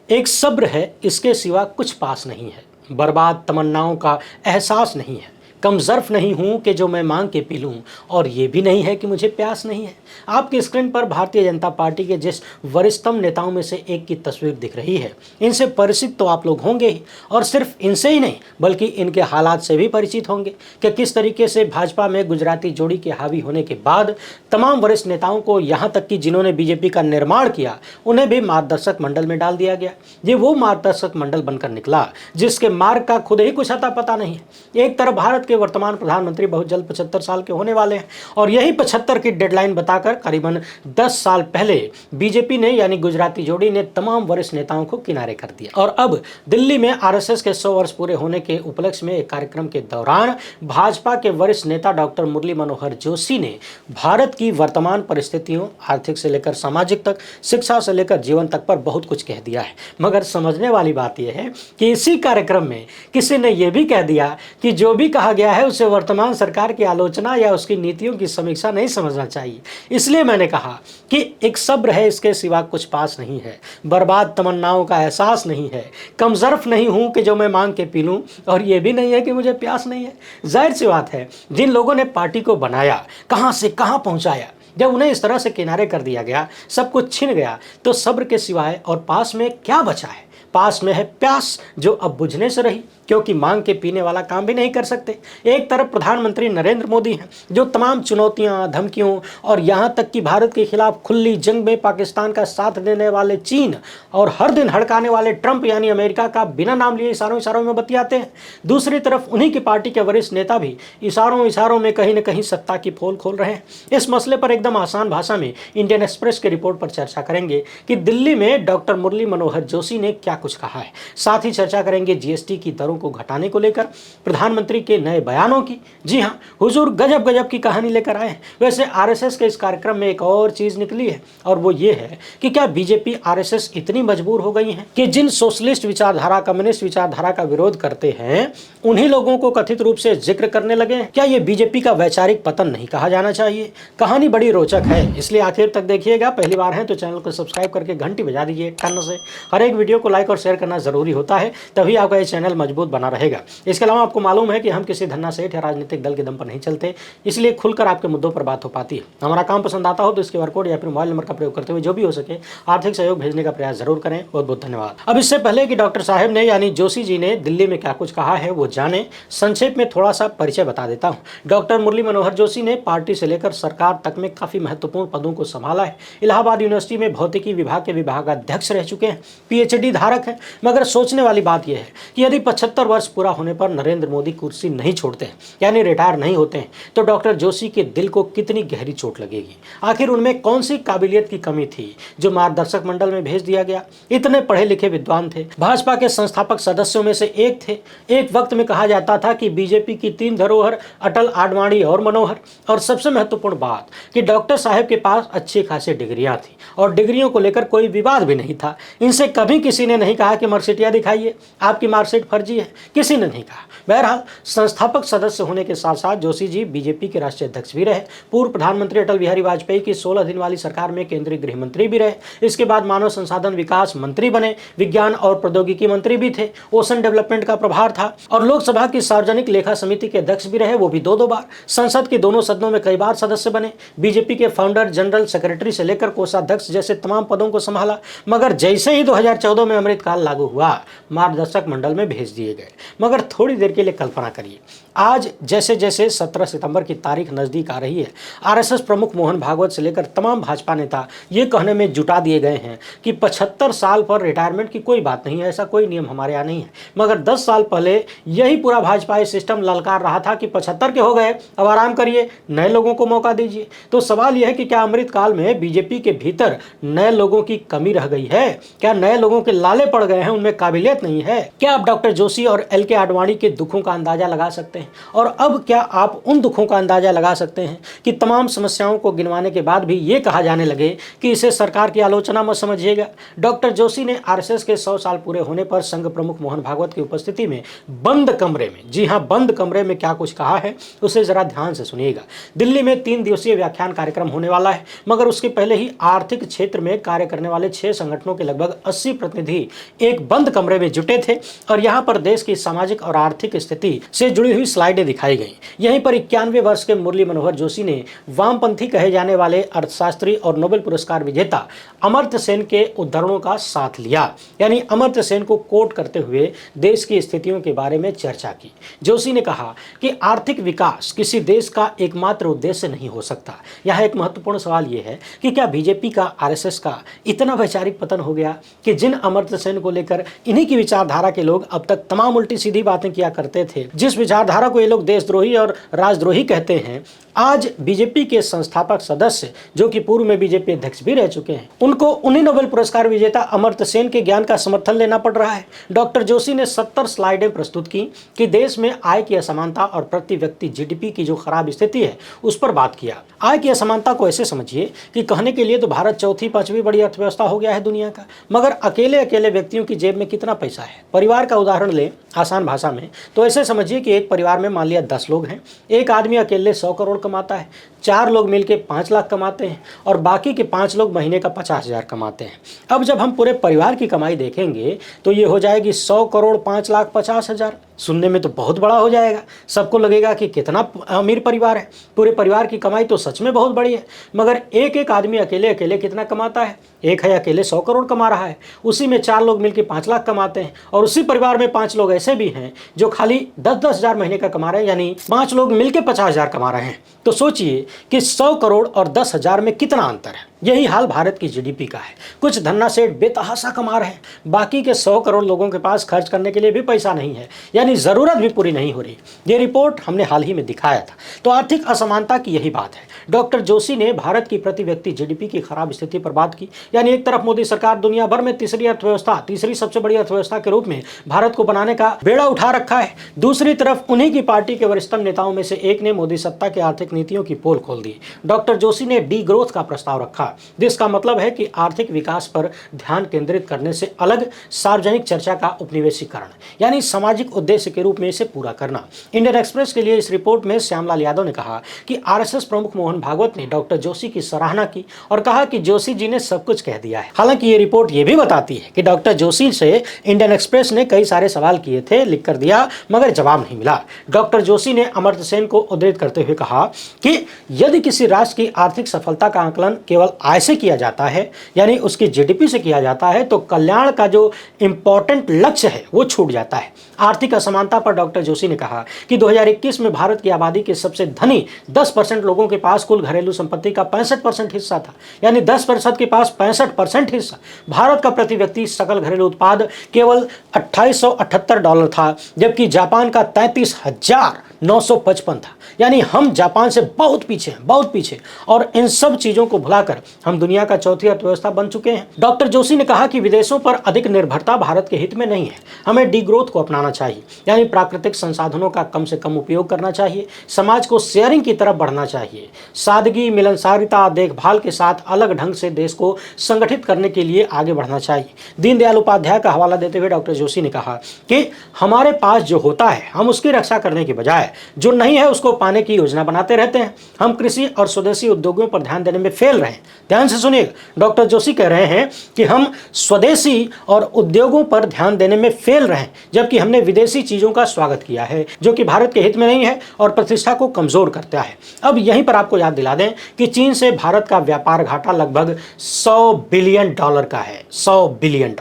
एक सब्र है, इसके सिवा कुछ पास नहीं है। बर्बाद तमन्नाओं का एहसास नहीं है। कम ज़र्फ़ नहीं हूँ कि जो मैं मांग के पी लूँ, और ये भी नहीं है कि मुझे प्यास नहीं है। आपकी स्क्रीन पर भारतीय जनता पार्टी के जिस वरिष्ठतम नेताओं में से एक की तस्वीर दिख रही है। इनसे परिचित तो आप लोग होंगे ही, और सिर्फ इनसे ही नहीं बल्कि इनके हालात से भी परिचित होंगे कि किस तरीके से भाजपा में गुजराती जोड़ी के हावी होने के बाद तमाम वरिष्ठ नेताओं को, यहाँ तक कि जिन्होंने बीजेपी का निर्माण किया, उन्हें भी मार्गदर्शक मंडल में डाल दिया गया। ये वो मार्गदर्शक मंडल बनकर निकला जिसके मार्ग का खुद ही कुछ अता पता नहीं है। एक तरफ भारत के वर्तमान प्रधानमंत्री बहुत जल्द 75 साल के होने वाले हैं, और यही 75 की डेडलाइन बताकर करीबन 10 साल पहले बीजेपी ने यानी गुजराती जोड़ी ने तमाम वरिष्ठ नेताओं को किनारे कर दिया। और अब दिल्ली में आरएसएस के 100 वर्ष पूरे होने के उपलक्ष्य में एक कार्यक्रम के दौरान भाजपा के वरिष्ठ नेता डॉक्टर मुरली मनोहर जोशी ने भारत की वर्तमान परिस्थितियों, आर्थिक से लेकर सामाजिक तक, शिक्षा से लेकर जीवन तक पर बहुत कुछ कह दिया है। मगर समझने वाली बात यह है कि इसी कार्यक्रम में किसी ने यह भी कह दिया कि जो भी कहा गया है उसे वर्तमान सरकार की आलोचना या उसकी नीतियों की समीक्षा नहीं समझना चाहिए। इसलिए मैंने कहा कि एक सब्र है, इसके सिवा कुछ पास नहीं है। बर्बाद तमन्नाओं का एहसास नहीं है। कम ज़र्फ़ नहीं हूँ कि जो मैं मांग के पी लूँ, और ये भी नहीं है कि मुझे प्यास नहीं है। जाहिर सी बात है, जिन लोगों ने पार्टी को बनाया, कहाँ से कहाँ पहुँचाया, जब उन्हें इस तरह से किनारे कर दिया गया, सब कुछ छिन गया, तो सब्र के सिवाय और पास में क्या बचा है? पास में है प्यास, जो अब बुझने से रही, क्योंकि मांग के पीने वाला काम भी नहीं कर सकते। एक तरफ प्रधानमंत्री नरेंद्र मोदी हैं, जो तमाम चुनौतियां, धमकियों और यहाँ तक कि भारत के खिलाफ खुली जंग में पाकिस्तान का साथ देने वाले चीन और हर दिन हड़काने वाले ट्रंप यानी अमेरिका का बिना नाम लिए इशारों में बतियाते हैं। दूसरी तरफ उन्हीं की पार्टी के वरिष्ठ नेता भी इशारों में कहीं न कहीं सत्ता की पोल खोल रहे हैं। इस मसले पर एकदम आसान भाषा में इंडियन एक्सप्रेस की रिपोर्ट पर चर्चा करेंगे कि दिल्ली में डॉक्टर मुरली मनोहर जोशी ने क्या कुछ कहा है। साथ ही चर्चा करेंगे जीएसटी की दरों को घटाने को लेकर प्रधानमंत्री के नए बयानों की। जी हां, हुजूर गजब की कहानी लेकर आए हैं। वैसे आरएसएस के इस कार्यक्रम में एक और चीज निकली है, और वो ये है कि क्या बीजेपी आरएसएस इतनी मजबूर हो गई है कि जिन सोशलिस्ट विचारधारा, कम्युनिस्ट विचारधारा का विरोध करते हैं, उन्हीं लोगों को कथित रूप से जिक्र करने लगे हैं। क्या ये बीजेपी का वैचारिक पतन नहीं कहा जाना चाहिए? कहानी बड़ी रोचक है, इसलिए आखिर तक देखिएगा। पहली बार है तो चैनल को सब्सक्राइब करके घंटी बजा दीजिए टन से। हर एक वीडियो को लाइक और शेयर करना जरूरी होता है, तभी आपका ये चैनल मजबूत बना रहेगा। इसके अलावा आपको मालूम है कि हम किसी धन्ना सेठ या राजनीतिक दल के दम पर नहीं चलते, इसलिए खुलकर आपके मुद्दों पर बात हो पाती है। हमारा काम पसंद आता हो तो इसके QR कोड या फिर मोबाइल नंबर का प्रयोग करते हुए जो भी हो सके आर्थिक सहयोग भेजने का प्रयास जरूर करें। बहुत बहुत धन्यवाद। अब इससे पहले कि डॉक्टर साहब ने यानी जोशी जी ने दिल्ली में क्या कुछ कहा है वो जाने, संक्षेप में थोड़ा सा परिचय बता देता हूँ। डॉक्टर मुरली मनोहर जोशी ने पार्टी से लेकर सरकार तक में काफी महत्वपूर्ण पदों को संभाला है। इलाहाबाद यूनिवर्सिटी में भौतिकी विभाग के विभागाध्यक्ष रह चुके हैं, PhD धारक हैं। मगर सोचने वाली बात यह है कि यदि 75 वर्ष पूरा होने पर नरेंद्र मोदी कुर्सी नहीं छोड़ते हैं यानी रिटायर नहीं होते हैं, तो डॉक्टर जोशी के दिल को कितनी गहरी चोट लगेगी। आखिर उनमें कौन सी काबिलियत की कमी थी जो मार्गदर्शक मंडल में भेज दिया गया? इतने पढ़े लिखे विद्वान थे, भाजपा के संस्थापक सदस्यों में से एक थे। एक वक्त में कहा जाता था कि बीजेपी की 3 धरोहर अटल, आडवाणी और मनोहर। और सबसे महत्वपूर्ण बात कि डॉक्टर साहब के पास अच्छी खासी डिग्रियां थी, और डिग्रियों को लेकर कोई विवाद भी नहीं था। इनसे कभी किसी ने नहीं कहा कि मार्कशीटियां दिखाइए, आपकी मार्कशीट फर्जी है, किसी ने नहीं कहा। बहरहाल संस्थापक सदस्य होने के साथ साथ जोशी जी बीजेपी के राष्ट्रीय अध्यक्ष भी रहे। पूर्व प्रधानमंत्री अटल बिहारी वाजपेयी की 16 दिन वाली सरकार में केंद्रीय गृह मंत्री भी रहे। इसके बाद मानव संसाधन विकास मंत्री बने, विज्ञान और प्रौद्योगिकी मंत्री भी थे, ओशन डेवलपमेंट का प्रभार था, और लोकसभा की सार्वजनिक लेखा समिति के अध्यक्ष भी रहे, वो भी 2 बार। संसद के दोनों सदनों में कई बार सदस्य बने। बीजेपी के फाउंडर, जनरल सेक्रेटरी से लेकर कोषाध्यक्ष जैसे तमाम पदों को संभाला। मगर जैसे ही 2014 में अमृतकाल लागू हुआ, मार्गदर्शक मंडल में भेज दिए गए। मगर थोड़ी देर के लिए कल्पना करिए, आज जैसे जैसे 17 सितंबर की तारीख नजदीक आ रही है, आरएसएस प्रमुख मोहन भागवत से लेकर तमाम भाजपा नेता ये कहने में जुटा दिए गए हैं कि 75 साल पर रिटायरमेंट की कोई बात नहीं है, ऐसा कोई नियम हमारे यहाँ नहीं है। मगर 10 साल पहले यही पूरा भाजपा सिस्टम ललकार रहा था कि 75 के हो गए, अब आराम करिए, नए लोगों को मौका दीजिए। तो सवाल यह है कि क्या अमृतकाल में बीजेपी के भीतर नए लोगों की कमी रह गई है? क्या नए लोगों के लाले पड़ गए हैं, उनमें काबिलियत नहीं है? क्या आप डॉक्टर जोशी और LK आडवाणी के दुखों का अंदाजा लगा सकते हैं? हैं। और अब क्या आप उन दुखों का अंदाजा लगा सकते हैं कि तमाम समस्याओं को गिनवाने के बाद भी ये कहा जाने लगे कि इसे सरकार की आलोचना मत समझिएगा। डॉक्टर जोशी ने आरएसएस के 100 साल पूरे होने पर संघ प्रमुख मोहन भागवत की उपस्थिति में बंद कमरे में, जी हां बंद कमरे में क्या कुछ कहा है उसे जरा ध्यान से सुनिएगा। दिल्ली में 3 दिवसीय व्याख्यान कार्यक्रम होने वाला है, मगर उसके पहले ही आर्थिक क्षेत्र में कार्य करने वाले 6 संगठनों के लगभग 80 प्रतिनिधि एक बंद कमरे में जुटे थे और यहां पर देश की सामाजिक और आर्थिक स्थिति से जुड़ी हुई स्लाइडें दिखाई गई। यहीं पर 91 वर्ष के मुरली मनोहर जोशी ने वामपंथी कहे जाने वाले अर्थशास्त्री और नोबेल पुरस्कार विजेता अमर्त्य सेन के उद्धरणों का साथ लिया, यानी अमर्त्य सेन को कोट करते हुए देश की स्थितियों के बारे में चर्चा की। जोशी ने कहा कि आर्थिक विकास किसी देश का एकमात्र उद्देश्य नहीं हो सकता। यह एक महत्वपूर्ण सवाल यह है कि क्या बीजेपी का, आरएसएस का इतना वैचारिक पतन हो गया कि जिन अमर्त्य सेन को लेकर इन्हीं की विचारधारा के लोग अब तक तमाम उल्टी सीधी बातें किया करते थे, जिस विचारधारा को ये लोग देशद्रोही और राजद्रोही कहते हैं, आज बीजेपी के संस्थापक सदस्य जो कि पूर्व में बीजेपी अध्यक्ष भी रह चुके हैं, उनको उन्हीं नोबेल पुरस्कार विजेता अमर्त्य सेन के ज्ञान का समर्थन लेना पड़ रहा है। डॉक्टर जोशी ने 70 स्लाइडें प्रस्तुत की कि देश में आय की असमानता और प्रति व्यक्ति जीडीपी की जो खराब स्थिति है उस पर बात किया। आय की असमानता को ऐसे समझिए कि कहने के लिए तो भारत चौथी पांचवी बड़ी अर्थव्यवस्था हो गया है दुनिया का, मगर अकेले अकेले व्यक्तियों की जेब में कितना पैसा है। परिवार का उदाहरण ले आसान भाषा में तो ऐसे समझिए कि एक परिवार में मान लिया 10 लोग हैं, एक आदमी अकेले 100 करोड़ कमाता है, 4 लोग मिलकर 5 लाख कमाते हैं और बाकी के 5 लोग महीने का 50,000 कमाते हैं। अब जब हम पूरे परिवार की कमाई देखेंगे तो ये हो जाएगी 100 करोड़ 5,50,000। सुनने में तो बहुत बड़ा हो जाएगा, सबको लगेगा कि कितना अमीर परिवार है, पूरे परिवार की कमाई तो सच में बहुत बड़ी है। मगर एक एक आदमी अकेले अकेले कितना कमाता है? एक है अकेले 100 करोड़ कमा रहा है, उसी में 4 लोग मिलकर 5 लाख कमाते हैं और उसी परिवार में 5 लोग ऐसे भी हैं जो खाली 10-10 हज़ार महीने का कमा रहे हैं, यानी 5 लोग मिलकर 50,000 कमा रहे हैं। तो सोचिए कि 100 करोड़ और 10,000 में कितना अंतर है। यही हाल भारत की जीडीपी का है। कुछ धन्ना सेठ बेतहाशा कमा रहे हैं, बाकी के 100 करोड़ लोगों के पास खर्च करने के लिए भी पैसा नहीं है, यानी ज़रूरत भी पूरी नहीं हो रही। ये रिपोर्ट हमने हाल ही में दिखाया था। तो आर्थिक असमानता की यही बात है। डॉक्टर जोशी ने भारत की प्रति व्यक्ति जीडीपी की खराब स्थिति पर बात की, यानी एक तरफ मोदी सरकार दुनिया भर में तीसरी सबसे बड़ी अर्थव्यवस्था के रूप में भारत को बनाने का बेड़ा उठा रखा है, दूसरी तरफ उन्हीं की पार्टी के वरिष्ठतम नेताओं में से एक ने मोदी सत्ता के आर्थिक नीतियों की पोल खोल दी। डॉक्टर जोशी ने डी ग्रोथ का प्रस्ताव रखा, जिसका मतलब है कि आर्थिक विकास पर ध्यान केंद्रित करने से अलग सार्वजनिक चर्चा का उपनिवेशीकरण, यानी सामाजिक उद्देश्य के रूप में इसे पूरा करना। इंडियन एक्सप्रेस के लिए इस रिपोर्ट में श्यामलाल यादव ने कहा कि आरएसएस प्रमुख मोहन भागवत ने डॉक्टर जोशी की सराहना की और कहा कि जोशी जी ने सब कुछ कह दिया है। हालांकि ये रिपोर्ट ये भी बताती है कि डॉक्टर जोशी से इंडियन एक्सप्रेस ने कई सारे सवाल किए थे, लिख कर दिया, मगर जवाब नहीं मिला। डॉक्टर जोशी ने अमर्त्य सेन को उद्धृत करते हुए कहा कि यदि किसी राष्ट्र की आर्थिक सफलता का आकलन केवल आय से किया जाता है, यानी उसकी जीडीपी से किया जाता है, तो कल्याण का जो इंपॉर्टेंट लक्ष्य है वो छूट जाता है। आर्थिक असमानता पर डॉक्टर जोशी ने कहा कि 2021 में भारत की आबादी के सबसे धनी 10% लोगों के पास कुल घरेलू संपत्ति का 65% हिस्सा था, यानी 10% के पास 65% हिस्सा। भारत का प्रति व्यक्ति सकल घरेलू उत्पाद केवल $2878 था, जबकि जापान का 33,955 था, यानी हम जापान से बहुत पीछे हैं, बहुत पीछे। और इन सब चीजों को भुलाकर हम दुनिया का चौथी अर्थव्यवस्था बन चुके हैं। डॉक्टर जोशी ने कहा कि विदेशों पर अधिक निर्भरता भारत के हित में नहीं है, हमें डी ग्रोथ को अपनाना चाहिए, यानी प्राकृतिक संसाधनों का कम से कम उपयोग करना चाहिए, समाज को शेयरिंग की तरफ बढ़ना चाहिए, सादगी, मिलनसारिता, देखभाल के साथ अलग ढंग से देश को संगठित करने के लिए आगे बढ़ना चाहिए। दीनदयाल उपाध्याय का हवाला देते हुए डॉक्टर जोशी ने कहा कि हमारे पास जो होता है हम उसकी रक्षा करने के बजाय जो नहीं है उसको पाने की योजना बनाते रहते हैं। हम कृषि और स्वदेशी उद्योगों पर ध्यान देने में फेल रहे हैं। ध्यान से सुनिएगा, डॉक्टर जोशी कह रहे हैं कि हम स्वदेशी और उद्योगों पर ध्यान देने में फेल रहे हैं, जबकि हमने विदेशी चीजों का स्वागत किया है जो कि भारत के हित में नहीं है और प्रतिष्ठा को कमजोर करता है। अब यहीं पर आपको याद दिला दें कि चीन से भारत का व्यापार घाटा लगभग $100 बिलियन का है, $100 बिलियन।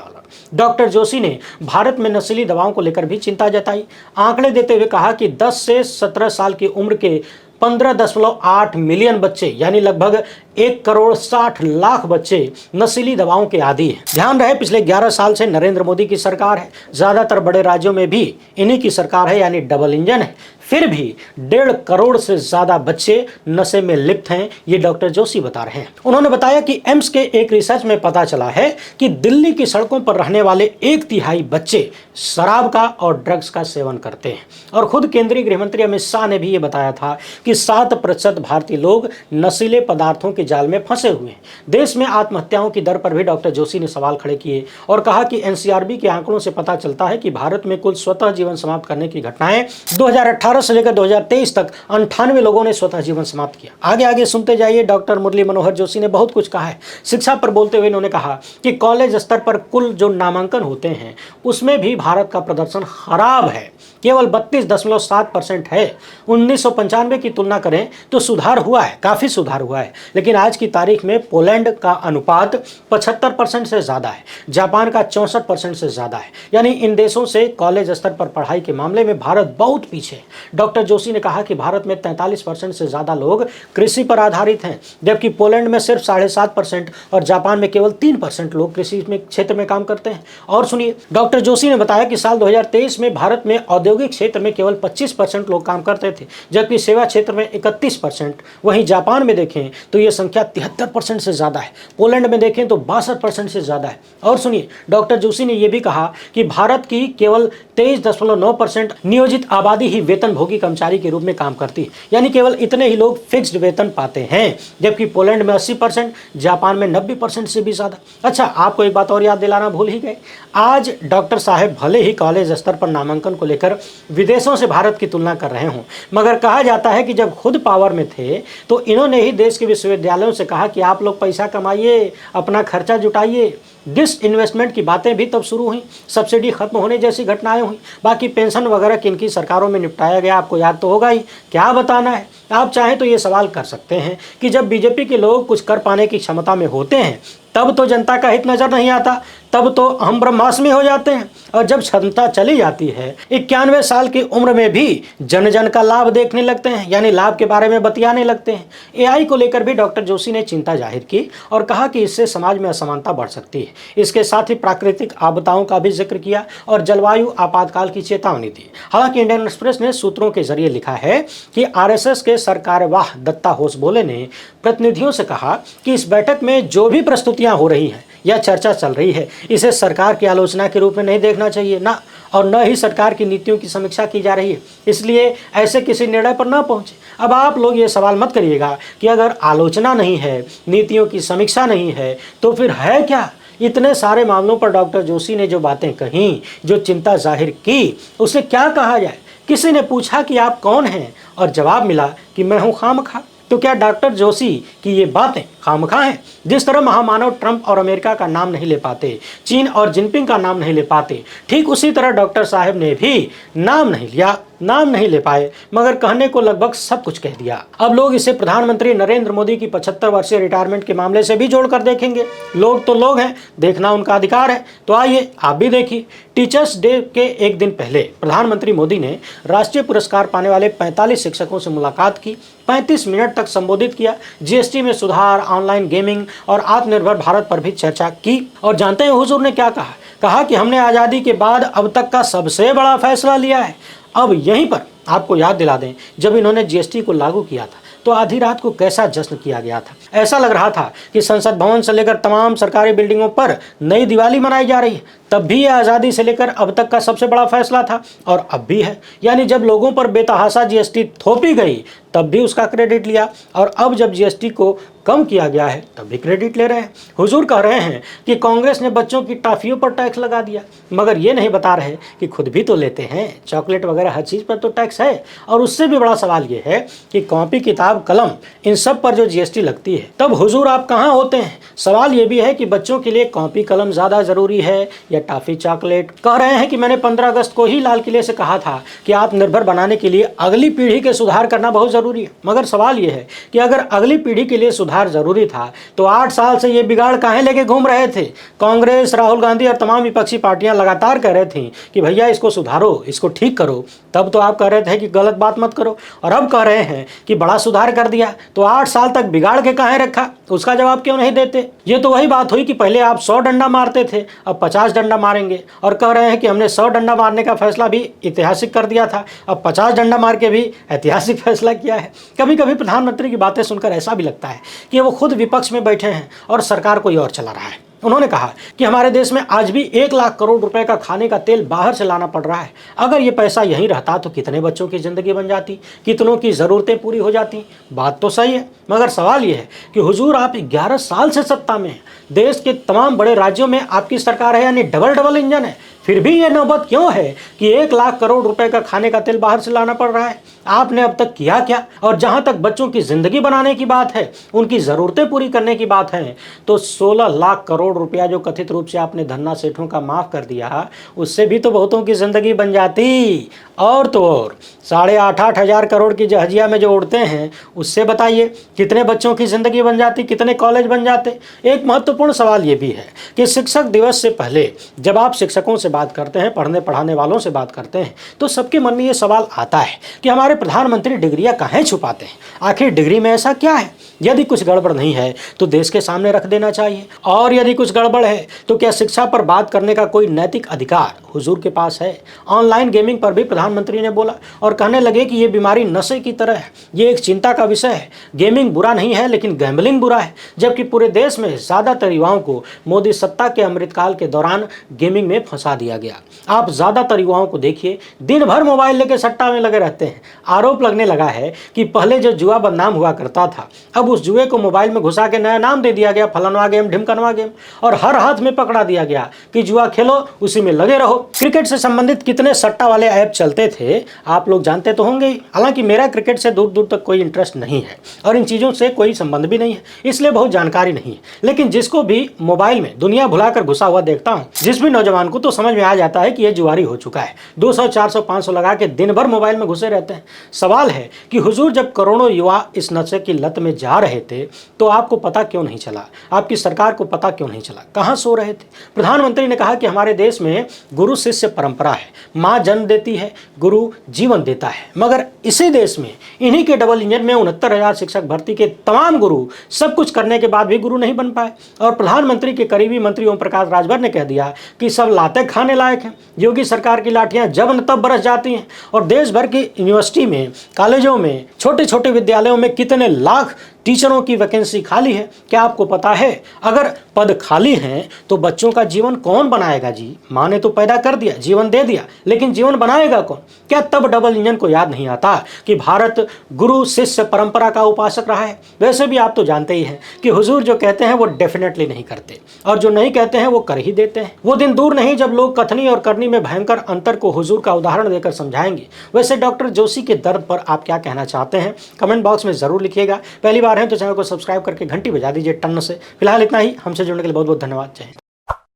डॉक्टर जोशी ने भारत में नशीली दवाओं को लेकर भी चिंता जताई, आंकड़े देते हुए कहा कि 10 से 17 साल की उम्र के 15.8 मिलियन बच्चे, यानी लगभग 1,60,00,000 बच्चे नशीली दवाओं के आदी हैं। ध्यान रहे पिछले 11 साल से नरेंद्र मोदी की सरकार है, ज्यादातर बड़े राज्यों में भी इन्हीं की सरकार है, यानी डबल इंजन है। फिर भी 1.5 करोड़ से ज्यादा बच्चे नशे में लिप्त हैं, ये डॉक्टर जोशी बता रहे हैं। उन्होंने बताया कि एम्स के एक रिसर्च में पता चला है कि दिल्ली की सड़कों पर रहने वाले 1/3 बच्चे शराब का और ड्रग्स का सेवन करते हैं। और खुद केंद्रीय गृह मंत्री अमित शाह ने भी ये बताया था कि 7% भारतीय लोग नशीले पदार्थों के जाल में फंसे हुए हैं। देश में आत्महत्याओं की दर पर भी डॉक्टर जोशी ने सवाल खड़े किए और कहा कि एनसीआरबी के आंकड़ों से पता चलता है कि भारत में कुल स्वतः जीवन समाप्त करने की घटनाएं 2018 से लेकर 2023 तक 98 लोगों ने स्वतः जीवन समाप्त किया। आगे आगे सुनते जाइए। डॉक्टर मुरली मनोहर जोशी ने बहुत कुछ कहा है। शिक्षा पर बोलते हुए इन्होंने कहा कि कॉलेज स्तर पर कुल जो नामांकन होते हैं उसमें भी भारत का प्रदर्शन खराब है, केवल 32.7% है। 1995 की तुलना करें तो सुधार हुआ है, काफी सुधार हुआ है, लेकिन आज की तारीख में पोलैंड का अनुपात 75% से ज्यादा है, जापान का 64% से ज्यादा है। यानी इन देशों से कॉलेज स्तर पर पढ़ाई के मामले में भारत बहुत पीछे है। डॉक्टर जोशी ने कहा कि भारत में 43% से ज्यादा लोग कृषि पर आधारित हैं, जबकि पोलैंड में सिर्फ 7.5% और जापान में केवल 3% लोग कृषि में क्षेत्र में काम करते हैं। और सुनिए, डॉक्टर जोशी ने बताया कि साल 2023 में भारत में औद्योगिक क्षेत्र में केवल 25% लोग काम करते थे, जबकि सेवा क्षेत्र में 31%। वहीं जापान में देखें तो ये संख्या 73% से ज्यादा है, पोलैंड में देखें तो 62% से ज्यादा है। और सुनिए, डॉक्टर जोशी ने यह भी कहा कि भारत की केवल 23.9% नियोजित आबादी ही वेतनभोगी कर्मचारी के रूप में काम करती है, यानी केवल इतने ही लोग फिक्स्ड वेतन पाते हैं, जबकि पोलैंड में 80%, जापान में 90% से भी ज्यादा। अच्छा, आपको एक बात और याद दिलाना भूल ही गए। आज डॉक्टर साहब भले ही कॉलेज स्तर पर नामांकन को लेकर विदेशों से भारत की तुलना कर रहे हों, मगर कहा जाता है कि जब खुद पावर में थे तो इन्होंने ही देश के विश्वविद्यालयों से कहा कि आप लोग पैसा कमाइए, अपना खर्चा जुटाइए। डिस इन्वेस्टमेंट की बातें भी तब शुरू हुई, सब्सिडी खत्म होने जैसी घटनाएं हुई। बाकी पेंशन वगैरह किनकी सरकारों में निपटाया गया आपको याद तो होगा ही, क्या बताना है। आप चाहें तो ये सवाल कर सकते हैं कि जब बीजेपी के लोग कुछ कर पाने की क्षमता में होते हैं तब तो जनता का हित नजर नहीं आता, तब तो हम ब्रह्मास्मि हो जाते हैं। और जब क्षमता चली जाती है, 91 साल की उम्र में भी जन जन का लाभ देखने लगते हैं, यानी लाभ के बारे में बतियाने लगते हैं। एआई को लेकर भी डॉक्टर जोशी ने चिंता जाहिर की और कहा कि इससे समाज में असमानता बढ़ सकती है। इसके साथ ही प्राकृतिक आपदाओं का भी जिक्र किया और जलवायु आपातकाल की चेतावनी दी। हालांकि इंडियन एक्सप्रेस ने सूत्रों के जरिए लिखा है कि आरएसएस के सरकारवाह दत्ता होसबोले ने प्रतिनिधियों से कहा कि इस बैठक में जो भी प्रस्तुतियां हो रही हैं या चर्चा चल रही है, इसे सरकार की आलोचना के रूप में नहीं देखना चाहिए ना, और न ही सरकार की नीतियों की समीक्षा की जा रही है, इसलिए ऐसे किसी निर्णय पर ना पहुंचे। अब आप लोग ये सवाल मत करिएगा कि अगर आलोचना नहीं है, नीतियों की समीक्षा नहीं है, तो फिर है क्या। इतने सारे मामलों पर डॉक्टर जोशी ने जो बातें कहीं, जो चिंता जाहिर की, उसे क्या कहा जाए। किसी ने पूछा कि आप कौन हैं, और जवाब मिला कि मैं हूं खामखा। तो क्या डॉक्टर जोशी की ये बातें खामखा हैं? जिस तरह महामानव ट्रंप और अमेरिका का नाम नहीं ले पाते, चीन और जिनपिंग का नाम नहीं ले पाते, ठीक उसी तरह डॉक्टर साहब ने भी नाम नहीं लिया, नाम नहीं ले पाए, मगर कहने को लगभग सब कुछ कह दिया। अब लोग इसे प्रधानमंत्री नरेंद्र मोदी की 75 वर्षीय रिटायरमेंट के मामले से भी जोड़कर देखेंगे। लोग तो लोग हैं, देखना उनका अधिकार है, तो आइए आप भी देखिए। टीचर्स डे के एक दिन पहले प्रधानमंत्री मोदी ने राष्ट्रीय पुरस्कार पाने वाले 45 शिक्षकों से मुलाकात की, 35 मिनट तक संबोधित किया, जीएसटी में सुधार, ऑनलाइन गेमिंग और आत्मनिर्भर भारत पर भी चर्चा की। और जानते हैं हुजूर ने क्या कहा? कहा कि हमने आज़ादी के बाद अब तक का सबसे बड़ा फैसला लिया है। अब यहीं पर आपको याद दिला दें, जब इन्होंने जीएसटी को लागू किया था तो आधी रात को कैसा जश्न किया गया था। ऐसा लग रहा था कि संसद भवन से लेकर तमाम सरकारी बिल्डिंगों पर नई दिवाली मनाई जा रही है। तब भी यह आज़ादी से लेकर अब तक का सबसे बड़ा फैसला था और अब भी है। यानी जब लोगों पर बेतहाशा जीएसटी थोपी गई तब भी उसका क्रेडिट लिया, और अब जब जीएसटी को कम किया गया है तब भी क्रेडिट ले रहे हैं। हुजूर कह रहे हैं कि कांग्रेस ने बच्चों की टॉफियों पर टैक्स लगा दिया, मगर ये नहीं बता रहे कि खुद भी तो लेते हैं, चॉकलेट वगैरह हर चीज़ पर तो टैक्स है। और उससे भी बड़ा सवाल ये है कि कॉपी, किताब, कलम, इन सब पर जो जीएसटी लगती है, तब हुजूर आप कहाँ होते हैं? सवाल ये भी है कि बच्चों के लिए कॉपी कलम ज़्यादा ज़रूरी है या टॉफी चॉकलेट? कह रहे हैं कि मैंने 15 अगस्त को ही लाल किले से कहा था कि आत्मनिर्भर बनाने के लिए अगली पीढ़ी के सुधार करना बहुत ज़रूरी है। मगर सवाल ये है कि अगर अगली पीढ़ी के लिए सुधार ज़रूरी था तो 8 साल से ये बिगाड़ काहे लेके घूम रहे थे? कांग्रेस, राहुल गांधी और तमाम विपक्षी पार्टियां लगातार कह रहे थी कि भैया इसको सुधारो, इसको ठीक करो। तब तो आप कह रहे थे कि गलत बात मत करो, और अब कह रहे हैं कि बड़ा सुधार कर दिया, तो 8 साल तक बिगाड़ के काहे रखा? उसका जवाब क्यों नहीं देते? ये तो वही बात हुई कि पहले आप 100 डंडा मारते थे, अब 50 डंडा डंडा मारेंगे और कह रहे हैं कि हमने 100 डंडा मारने का फैसला भी ऐतिहासिक कर दिया था, अब 50 डंडा मार के भी ऐतिहासिक फैसला किया है। कभी कभी प्रधानमंत्री की बातें सुनकर ऐसा भी लगता है कि वो खुद विपक्ष में बैठे हैं और सरकार कोई और चला रहा है। उन्होंने कहा कि हमारे देश में आज भी 1 लाख करोड़ रुपए का खाने का तेल बाहर से लाना पड़ रहा है। अगर ये पैसा यहीं रहता तो कितने बच्चों की ज़िंदगी बन जाती, कितनों की ज़रूरतें पूरी हो जाती। बात तो सही है, मगर सवाल ये है कि हुजूर आप 11 साल से सत्ता में हैं, देश के तमाम बड़े राज्यों में आपकी सरकार है, यानी डबल इंजन है, फिर भी ये नौबत क्यों है कि 1 लाख करोड़ रुपए का खाने का तेल बाहर से लाना पड़ रहा है? आपने अब तक किया क्या? और जहां तक बच्चों की जिंदगी बनाने की बात है, उनकी जरूरतें पूरी करने की बात है, तो 16 लाख करोड़ रुपया जो कथित रूप से आपने धन्ना सेठों का माफ कर दिया, उससे भी तो बहुतों की जिंदगी बन जाती। और तो और 8.5 हजार करोड़ की जहाजिया में जो उड़ते हैं, उससे बताइए कितने बच्चों की जिंदगी बन जाती, कितने कॉलेज बन जाते। एक महत्वपूर्ण सवाल ये भी है कि शिक्षक दिवस से पहले जब आप शिक्षकों से बात करते हैं, पढ़ने पढ़ाने वालों से बात करते हैं, तो सबके मन में ये सवाल आता है कि हमारे प्रधानमंत्री डिग्रियां काहे छुपाते हैं? आखिर डिग्री में ऐसा क्या है? यदि कुछ गड़बड़ नहीं है तो देश के सामने रख देना चाहिए, और यदि कुछ गड़बड़ है तो क्या शिक्षा पर बात करने का कोई नैतिक अधिकार हुजूर के पास है? ऑनलाइन गेमिंग पर भी प्रधानमंत्री ने बोला और कहने लगे कि ये बीमारी नशे की तरह है, ये एक चिंता का विषय है। गेमिंग बुरा नहीं है, लेकिन गैम्बलिंग बुरा है। जबकि पूरे देश में ज़्यादातर युवाओं को मोदी सत्ता के अमृतकाल के दौरान गेमिंग में फंसा दिया गया। आप ज़्यादातर युवाओं को देखिए, दिन भर मोबाइल लेके सट्टा में लगे रहते हैं। आरोप लगने लगा है कि पहले जो जुआ बदनाम हुआ करता था, अब उस जुए को मोबाइल में घुसा के नया नाम दे दिया गया, फलानवा गेम, ढिमकनवा गेम, और हर हाथ में पकड़ा दिया गया कि जुआ खेलो, उसी में लगे रहो। क्रिकेट से संबंधित कितने सट्टा वाले ऐप चलते थे आप लोग जानते तो होंगे ही। हालांकि मेरा क्रिकेट से दूर दूर तक कोई इंटरेस्ट नहीं है और इन चीज़ों से कोई संबंध भी नहीं है, इसलिए बहुत जानकारी नहीं है। लेकिन जिसको भी मोबाइल में दुनिया भुलाकर घुसा हुआ देखता हूँ, जिस भी नौजवान को, तो समझ में आ जाता है कि ये जुआरी हो चुका है। 200, 400, 500 लगा के दिन भर मोबाइल में घुसे रहते हैं। सवाल है कि हुजूर जब करोड़ों युवा इस नशे की लत में जा रहे थे तो आपको पता क्यों नहीं चला? आपकी सरकार को पता क्यों नहीं चला? कहाँ सो रहे थे? प्रधानमंत्री ने कहा कि हमारे देश में गुरु शिष्य परंपरा है, माँ जन्म देती है, गुरु जीवन देता है। मगर इसी देश में इन्हीं के डबल इंजन में 69,000 शिक्षक भर्ती के तमाम गुरु सब कुछ करने के बाद भी गुरु नहीं बन पाए। और प्रधानमंत्री के करीबी मंत्री ओम प्रकाश राजभर ने कह दिया कि सब लाते खाने लायक हैं। योगी सरकार की लाठियां जब न तब बरस जाती हैं। और देश भर की यूनिवर्सिटी में, कॉलेजों में, छोटे छोटे विद्यालयों में कितने लाख टीचरों की वैकेंसी खाली है। क्या आपको पता है? अगर पद खाली हैं तो बच्चों का जीवन कौन बनाएगा जी? माँ ने तो पैदा कर दिया, जीवन दे दिया, लेकिन जीवन बनाएगा कौन? क्या तब डबल इंजन को याद नहीं आता कि भारत गुरु शिष्य परंपरा का उपासक रहा है? वैसे भी आप तो जानते ही हैं कि हुजूर जो कहते हैं वो डेफिनेटली नहीं करते, और जो नहीं कहते हैं वो कर ही देते हैं। वो दिन दूर नहीं जब लोग कथनी और करनी में भयंकर अंतर को हुजूर का उदाहरण देकर समझाएंगे। वैसे डॉक्टर जोशी के दर्द पर आप क्या कहना चाहते हैं? कमेंट बॉक्स में जरूर लिखिएगा। पहली बार है तो चैनल को सब्सक्राइब करके घंटी बजा दीजिए टन से। फिलहाल इतना ही। हमसे जुड़ने के लिए बहुत बहुत धन्यवाद। जय हिंद।